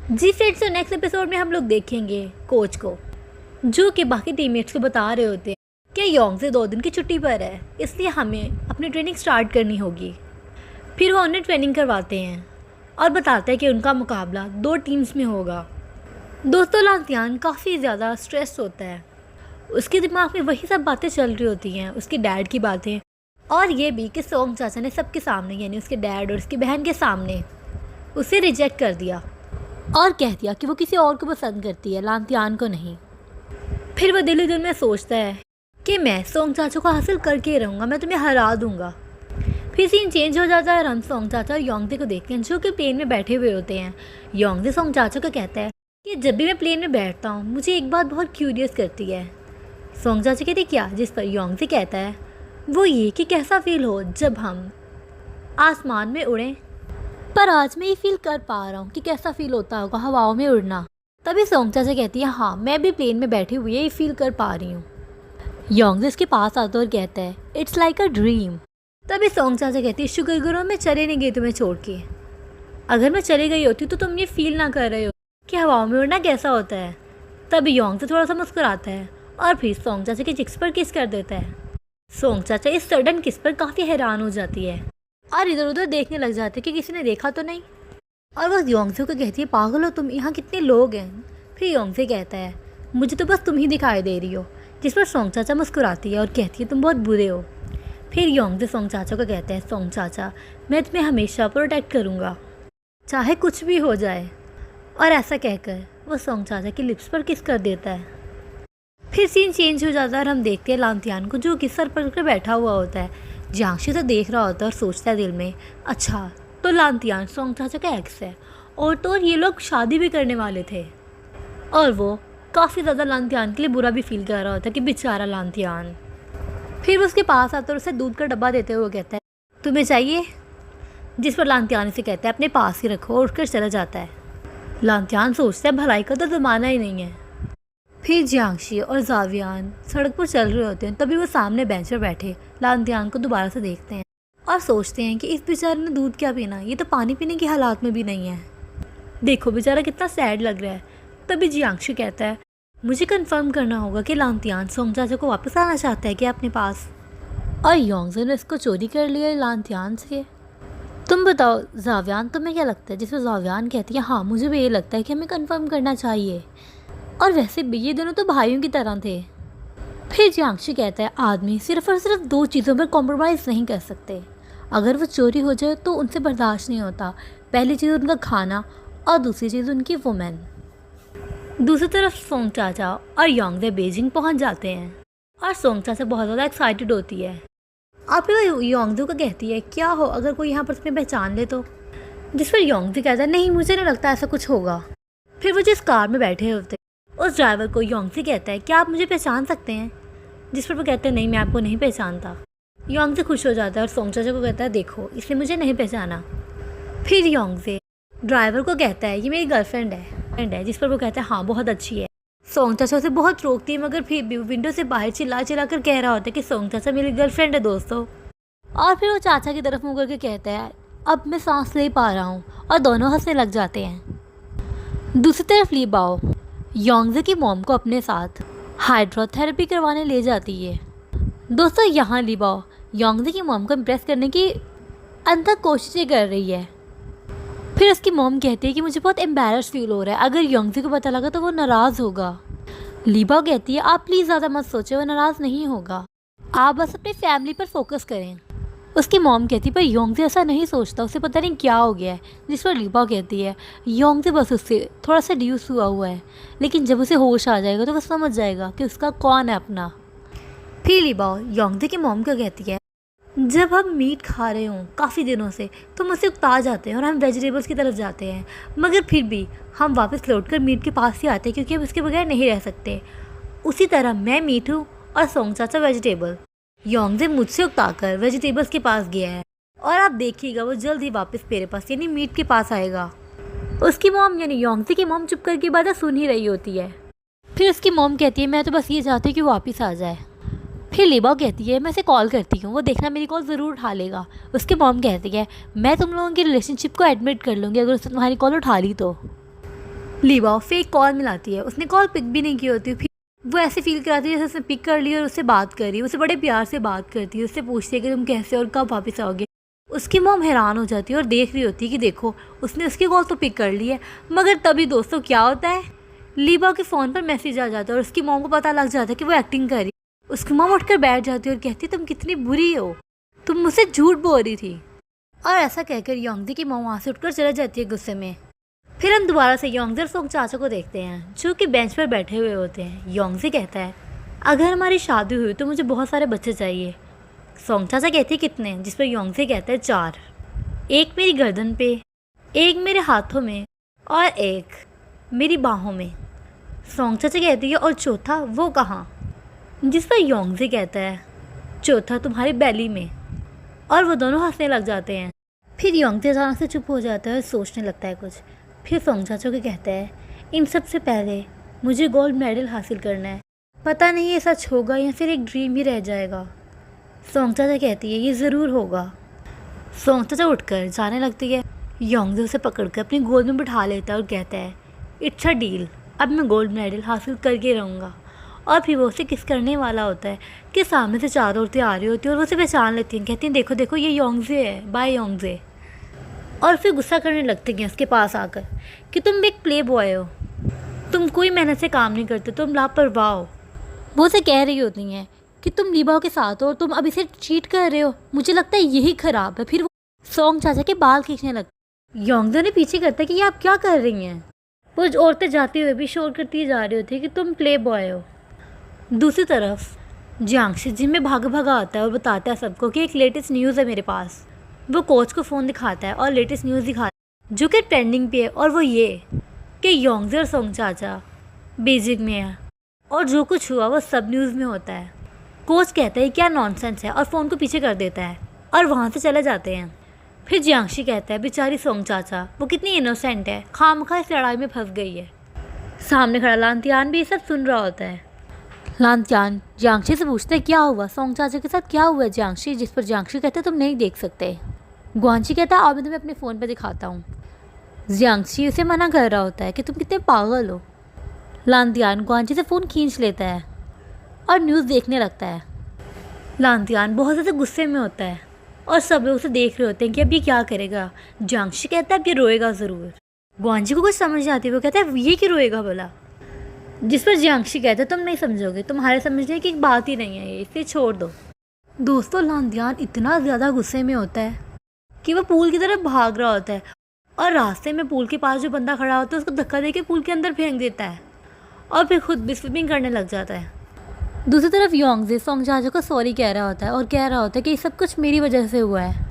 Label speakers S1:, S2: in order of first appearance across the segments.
S1: जी friends, तो next episode में हम लोग देखेंगे कोच को, जो कि बाकी टीममेट्स को बता रहे होते हैं कि योंग से 2 दिन की छुट्टी पर है, इसलिए हमें अपनी ट्रेनिंग स्टार्ट करनी होगी। फिर वो उन्हें ट्रेनिंग करवाते हैं और बताते हैं कि उनका मुकाबला 2 टीम्स में होगा। दोस्तों, लांतियान काफ़ी ज़्यादा स्ट्रेस होता है। उसके दिमाग में वही सब बातें चल रही होती हैं, उसके डैड की बातें, और ये भी कि सोंग चाचा ने सबके सामने, यानी उसके डैड और उसकी बहन के सामने, उसे रिजेक्ट कर दिया और कह दिया कि वो किसी और को पसंद करती है, लांतियान को नहीं। फिर वो दिल ही दिल में सोचता है कि मैं सोंग चाचा को हासिल करके ही रहूँगा, मैं तुम्हें हरा दूँगा। फिर सीन चेंज हो जाता है और हम सोंग चाचा और योंगजे को देखते हैं, जो कि प्लेन में बैठे हुए होते हैं। योंगजे सोंग चाचा को कहता है कि जब भी मैं प्लेन में बैठता हूँ मुझे एक बात बहुत क्यूरियस करती है। सोंग चाचा कहते क्या, जिस पर योंगजे कहता है वो ये कि कैसा फील हो जब हम आसमान में उड़ें। पर आज मैं ये फील कर पा रहा हूँ कि कैसा फील होता होगा हवाओं में उड़ना। तभी सोंग चाचा कहती है हाँ, मैं भी प्लेन में बैठी हुई ये फील कर पा रही हूँ। योंगजे इसके पास आता और कहता है इट्स लाइक अ ड्रीम। तभी सोंग चाचा कहती है शुक्र करो मैं चले नहीं गई तुम्हें छोड़ के। अगर मैं चली गई होती तो तुम ये फील ना कर रहे हो कि हवाओं में उड़ना कैसा होता है। तभी योंगजे थोड़ा सा मुस्कुराता है और फिर सोंग चाचा के चिक्स पर किस कर देता है। सोंग चाचा इस सडन किस पर काफ़ी हैरान हो जाती है और इधर उधर देखने लग जाते कि किसी ने देखा तो नहीं। और वो योंगजे को कहती है पागल हो तुम, यहाँ कितने लोग हैं। फिर योंगजे कहता है मुझे तो बस तुम ही दिखाई दे रही हो, जिस पर सोंग चाचा मुस्कुराती है और कहती है तुम बहुत बुरे हो। फिर योंगजे सोंग चाचा को कहता है सोंग चाचा मैं तुम्हें हमेशा प्रोटेक्ट करूँगा, चाहे कुछ भी हो जाए। और ऐसा कहकर वो सोंग चाचा की लिप्स पर किस कर देता है। फिर सीन चेंज हो जाता है और हम देखते हैं लांतियान को, जो कि सर पकड़ कर बैठा हुआ होता है। जियांगशी तो देख रहा होता है और सोचता है दिल में अच्छा तो लांतियान सोंग चाचा का एक्स है, और तो और ये लोग शादी भी करने वाले थे। और वो काफ़ी ज़्यादा लांतियान के लिए बुरा भी फील कर रहा होता है कि बेचारा लांतियान। फिर वो उसके पास आता है और उसे दूध का डब्बा देते हुए कहता है तुम्हें चाहिए, जिस पर लांतियान से कहता है अपने पास ही रखो और उठकर चला जाता है। लांतियान सोचता है भलाई का तो ज़माना ही नहीं है। फिर जियांगशी और जावियान सड़क पर चल रहे होते हैं, तभी वो सामने बेंच पर बैठे लांतियान को दोबारा से देखते हैं और सोचते हैं कि इस बेचारे ने दूध क्या पीना, ये तो पानी पीने की हालात में भी नहीं है। देखो बेचारा कितना सैड लग रहा है। तभी जियांगशी कहता है मुझे कंफर्म करना होगा कि लांतियान सोंग चाचा को वापस आना चाहता है क्या अपने पास। और योंगजे ने इसको चोरी कर लिया लांतियान से। तुम बताओ जावियान तुम्हें क्या लगता है, जिसमें जावियान कहती है हाँ मुझे भी ये लगता है कि हमें कंफर्म करना चाहिए, और वैसे भी ये दोनों तो भाइयों की तरह थे। फिर जियांगशी कहता है आदमी सिर्फ और सिर्फ 2 चीज़ों पर कॉम्प्रोमाइज़ नहीं कर सकते, अगर वो चोरी हो जाए तो उनसे बर्दाश्त नहीं होता। पहली चीज़ उनका खाना और दूसरी चीज़ उनकी वुमेन। दूसरी तरफ सोंग चाचा और योंगजे बीजिंग पहुंच जाते हैं और सोंग चाचा बहुत ज़्यादा एक्साइटेड होती है। और फिर वो योंगजे को कहती है क्या हो अगर कोई यहाँ पर तुम्हें पहचान ले तो, जिस पर योंगजे कहता है नहीं मुझे नहीं लगता ऐसा कुछ होगा। फिर वो जिस कार में बैठे होते उस ड्राइवर को योंगजे कहता है क्या आप मुझे पहचान सकते हैं, जिस पर वो कहते हैं नहीं मैं आपको नहीं पहचानता। योंगजे खुश हो जाता है और सोंग चाचा को कहता है देखो इसने मुझे नहीं पहचाना। फिर योंगजे ड्राइवर को कहता है ये मेरी गर्लफ्रेंड है, जिस पर वो कहता है हाँ बहुत अच्छी है। सोंग चाचा उसे बहुत रोकती है, मगर फिर भी विंडो से बाहर चिल्ला चिल्ला कर कह रहा होता है कि सोंग चाचा मेरी गर्लफ्रेंड है दोस्तों। और फिर वो चाचा की तरफ मुँह करके कहता है अब मैं सांस ले पा रहा हूँ, और दोनों हंसने लग जाते हैं। दूसरी तरफ ली बाओ योंगजे की मॉम को अपने साथ हाइड्रोथेरेपी करवाने ले जाती है। दोस्तों, यहाँ ली बाओ योंगजे की मॉम को इम्प्रेस करने की अनथक कोशिशें कर रही है। फिर उसकी मॉम कहती है कि मुझे बहुत एम्बैरस फील हो रहा है, अगर योंगजे को पता लगा तो वो नाराज़ होगा। ली बाओ कहती है आप प्लीज़ ज़्यादा मत सोचें, वो नाराज़ नहीं होगा, आप बस अपनी फैमिली पर फोकस करें। उसकी मॉम कहती है पर योंगजे ऐसा नहीं सोचता, उसे पता नहीं क्या हो गया है। जिस पर ली बाओ कहती है योंगजे बस उससे थोड़ा सा ड्यूस हुआ है, लेकिन जब उसे होश आ जाएगा तो वो समझ जाएगा कि उसका कौन है अपना। फिर ली बाओ योंगजे की मॉम को कहती है जब हम मीट खा रहे हों काफ़ी दिनों से तो मुझसे उकता जाते हैं और हम वेजिटेबल्स की तरफ जाते हैं, मगर फिर भी हम वापस लौटकर मीट के पास ही आते हैं क्योंकि हम इसके बगैर नहीं रह सकते। उसी तरह मैं मीट हूँ और सोंग चाचा वेजिटेबल। योंगजे मुझसे उकताकर वेजिटेबल्स के पास गया है और आप देखिएगा वो जल्द ही वापस मेरे पास यानी मीट के पास आएगा। उसकी मॉम यानी योंगजे की मॉम चुप करके बातें सुन ही रही होती है। फिर उसकी मॉम कहती है मैं तो बस ये चाहती हूँ कि वो वापस आ जाए। फिर ली बाओ कहती है मैं इसे कॉल करती हूँ, वो देखना मेरी कॉल ज़रूर उठा लेगा। उसके मॉम कहती है मैं तुम लोगों की रिलेशनशिप को एडमिट कर लूँगी अगर उसने तुम्हारी कॉल उठा ली तो। लीबा फेक कॉल मिलाती है। उसने कॉल पिक भी नहीं की होती। फिर वो ऐसे फील कराती है जैसे उसने पिक कर ली और उससे बात कर रही है। उसे बड़े प्यार से बात करती है, उससे पूछती है कि तुम कैसे और कब वापस आओगे। उसकी मॉम हैरान हो जाती है और देख रही होती है कि देखो उसने उसकी कॉल तो पिक कर ली है। मगर तभी दोस्तों क्या होता है, लीबा के फ़ोन पर मैसेज आ जाता है और उसकी मॉम को पता लग जाता है कि वो एक्टिंग कर रही है। उसकी मॉम उठकर बैठ जाती है और कहती है तुम कितनी बुरी हो, तुम मुझसे झूठ बोल रही थी। और ऐसा कहकर योंगजी की मॉम वहाँ से उठकर चले जाती है गुस्से में। फिर हम दोबारा से योंगजी और सोंग चाचा को देखते हैं जो कि बेंच पर बैठे हुए होते हैं। योंगजी कहता है अगर हमारी शादी हुई तो मुझे बहुत सारे बच्चे चाहिए। सोंग चाचा कहती है कितने, जिस पर योंगजी कहता है 4, एक मेरी गर्दन पे, एक मेरे हाथों में और एक मेरी बाहों में। सोंग चाचा कहती है और चौथा वो कहाँ, जिस पर योंगजी कहता है चौथा तुम्हारी बैली में। और वो दोनों हंसने लग जाते हैं। फिर योंगजी अचानक से चुप हो जाता है और सोचने लगता है कुछ। फिर सोंग चाचा को कहता है इन सब से पहले मुझे गोल्ड मेडल हासिल करना है। पता नहीं ये सच होगा या फिर एक ड्रीम ही रह जाएगा। सोंग चाचा कहती है ये ज़रूर होगा। सोंग चाचा उठकर जाने लगती है। योंगजी उसे पकड़कर अपनी गोद में बिठा लेता है और कहता है इट्स अ डील, अब मैं गोल्ड मेडल हासिल करके रहूँगा। और फिर वो उसे किस करने वाला होता है कि सामने से 4 औरतें आ रही होती हैं और वो उसे पहचान लेती हैं। कहती हैं देखो देखो ये योंगजी है, बाय योंगजी। और फिर गुस्सा करने लगती हैं उसके पास आकर कि तुम एक प्ले बॉय हो, तुम कोई मेहनत से काम नहीं करते, तुम लापरवाह हो। वो उसे कह रही होती हैं कि तुम लीबा के साथ हो और तुम अभी से चीट कर रहे हो, मुझे लगता है यही ख़राब है। फिर वो सोंग चाचा के बाल खींचने लगती। योंगजी ने पीछे करता है कि ये आप क्या कर रही हैं। वो औरतें जाते हुए भी शोर करती जा रही होती है कि तुम प्ले बॉय हो। दूसरी तरफ जियांगशी जिम में भागा भागा आता है और बताता है सबको कि एक लेटेस्ट न्यूज़ है मेरे पास। वो कोच को फ़ोन दिखाता है और लेटेस्ट न्यूज़ दिखाता है जो कि ट्रेंडिंग पे है, और वो ये कि योंगजी और सोंग चाचा बीजिंग में है और जो कुछ हुआ वो सब न्यूज़ में होता है। कोच कहता है क्या नॉनसेंस है और फ़ोन को पीछे कर देता है और वहाँ से चले जाते हैं। फिर जियांगशी कहता है बेचारी सोंग चाचा वो कितनी इनोसेंट है, खामखा इस लड़ाई में फंस गई है। सामने खड़ा लांतियान भी ये सब सुन रहा होता है। लांतियान जियांगशी से पूछता है क्या हुआ, सोंग चाचा के साथ क्या हुआ है जियांगशी, जिस पर जियांगशी कहते हैं तुम नहीं देख सकते। ग्वांची कहता है अब मैं तुम्हें अपने फ़ोन पर दिखाता हूँ। जियांगशी उसे मना कर रहा होता है कि तुम कितने पागल हो। लांतियान ग्वांची से फ़ोन खींच लेता है और न्यूज़ देखने लगता है। लांतियान बहुत ज़्यादा गुस्से में होता है और सब लोग उसे देख रहे होते हैं कि अब ये क्या करेगा। जियांगशी कहता है अब ये रोएगा ज़रूर। ग्वांची को कुछ समझ नहीं आती, वो कहता है ये क्यों रोएगा भला, जिस पर जियांगशी कहता है तुम नहीं समझोगे, तुम्हारे समझने की एक बात ही नहीं है ये, इसे छोड़ दो। दोस्तों लांतियान इतना ज़्यादा गुस्से में होता है कि वो पूल की तरफ भाग रहा होता है और रास्ते में पूल के पास जो बंदा खड़ा होता है उसको धक्का देके पूल के अंदर फेंक देता है और फिर खुद भी स्विमिंग करने लग जाता है। दूसरी तरफ योंगजी सोंग चाचा को सॉरी कह रहा होता है और कह रहा होता है कि ये सब कुछ मेरी वजह से हुआ है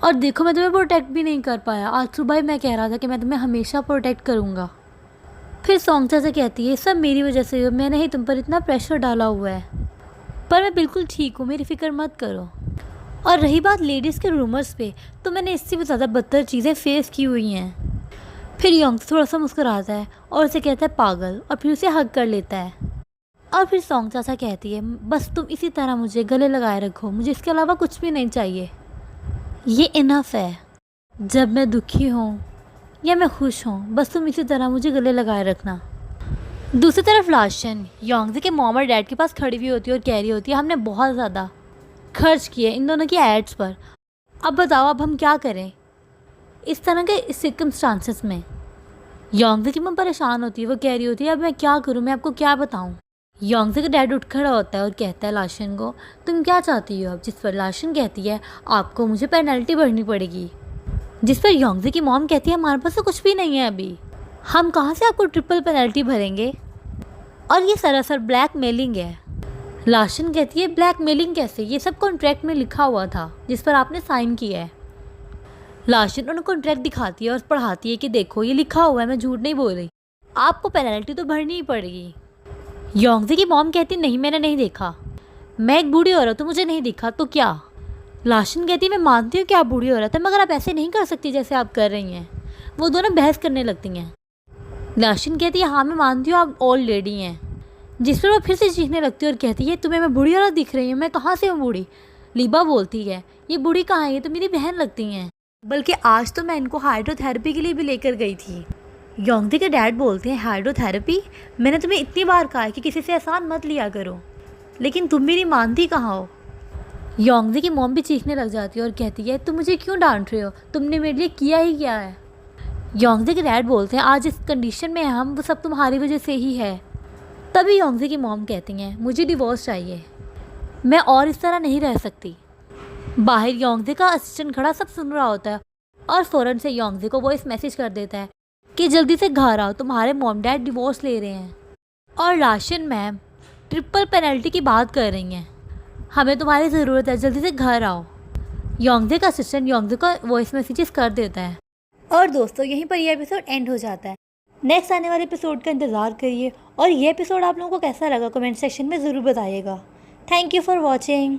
S1: और देखो मैं तुम्हें प्रोटेक्ट भी नहीं कर पाया। आज सुबह ही मैं कह रहा था कि मैं तुम्हें हमेशा प्रोटेक्ट करूँगा। फिर सोंग चाचा कहती है सब मेरी वजह से हुआ, मैंने ही तुम पर इतना प्रेशर डाला हुआ है, पर मैं बिल्कुल ठीक हूँ, मेरी फ़िक्र मत करो। और रही बात लेडीज़ के रूमर्स पे, तो मैंने इससे भी ज़्यादा बदतर चीज़ें फेस की हुई हैं। फिर योंगजी थोड़ा सा मुस्कुराता है और उसे कहता है पागल और फिर उसे हग कर लेता है। और फिर सोंग चाचा कहती है बस तुम इसी तरह मुझे गले लगाए रखो, मुझे इसके अलावा कुछ भी नहीं चाहिए, ये इनफ है। जब मैं दुखी हूँ या मैं खुश हूँ बस तुम इसी तरह मुझे गले लगाए रखना। दूसरी तरफ लाशन योंगजी के मॉम और डैड के पास खड़ी हुई होती है और कह रही होती है हमने बहुत ज़्यादा खर्च किए इन दोनों की एड्स पर, अब बताओ अब हम क्या करें इस तरह के सर्कमस्टांसेस में। योंगजी की मॉम परेशान होती है, वो कह रही होती है अब मैं क्या करूं, मैं आपको क्या बताऊं। योंगजी का डैड उठ खड़ा होता है और कहता है लाशन को तुम क्या चाहती हो अब, जिस पर लाशन कहती है आपको मुझे पेनल्टी भरनी पड़ेगी। जिस पर योंगजी की मॉम कहती है हमारे पास तो कुछ भी नहीं है अभी, हम कहाँ से आपको ट्रिपल पेनल्टी भरेंगे और ये सरासर ब्लैकमेलिंग है। लाशन कहती है ब्लैकमेलिंग कैसे, ये सब कॉन्ट्रैक्ट में लिखा हुआ था जिस पर आपने साइन किया है। लाशन उन्हें कॉन्ट्रैक्ट दिखाती है और पढ़ाती है कि देखो ये लिखा हुआ है, मैं झूठ नहीं बोल रही, आपको पेनल्टी तो भरनी ही पड़ेगी। योंगजी की मॉम कहती नहीं मैंने नहीं देखा, मैं एक बूढ़ी औरत हूँ, मुझे नहीं दिखा तो क्या। लाशन कहती है मैं मानती हूँ कि आप बूढ़ी औरत है मगर आप ऐसे नहीं कर सकती जैसे आप कर रही हैं। वो दोनों बहस करने लगती हैं। लाशन कहती है हाँ मैं मानती हूँ आप ओल्ड लेडी हैं, जिस पर वो फिर से चीखने लगती है और कहती है तुम्हें मैं बूढ़ी औरत दिख रही हूँ, मैं कहाँ से हूँ बूढ़ी। लीबा बोलती है ये बूढ़ी कहाँ है, ये तो मेरी बहन लगती हैं, बल्कि आज तो मैं इनको हाइड्रोथेरेपी के लिए भी लेकर गई थी। योंगजे के डैड बोलते हैं हाइड्रोथेरेपी, मैंने तुम्हें इतनी बार कहा है कि किसी से एहसान मत लिया करो, लेकिन तुम मेरी मानती कहाँ हो। योंगजे की मॉम भी चीखने लग जाती है और कहती है तुम मुझे क्यों डांट रहे हो, तुमने मेरे लिए किया ही क्या है। योंगजे के डैड बोलते हैं आज इस कंडीशन में हम, वो सब तुम्हारी वजह से ही है। तभी योंगजे की मॉम कहती हैं मुझे डिवोर्स चाहिए, मैं और इस तरह नहीं रह सकती। बाहर योंगजे का असिस्टेंट खड़ा सब सुन रहा होता है और फ़ौरन से योंगजे को वॉइस मैसेज कर देता है कि जल्दी से घर आओ, तुम्हारे मॉम डैड डिवोर्स ले रहे हैं और राशन मैम ट्रिपल पेनल्टी की बात कर रही हैं, हमें तुम्हारी ज़रूरत है, जल्दी से घर आओ। योंगजे का असिस्टेंट योंगजे को वॉइस मैसेजेस कर देता है। और दोस्तों यहीं पर यह एपिसोड एंड हो जाता है। नेक्स्ट आने वाले एपिसोड का इंतज़ार करिए और ये एपिसोड आप लोगों को कैसा लगा कमेंट सेक्शन में ज़रूर बताइएगा। Thank you for watching.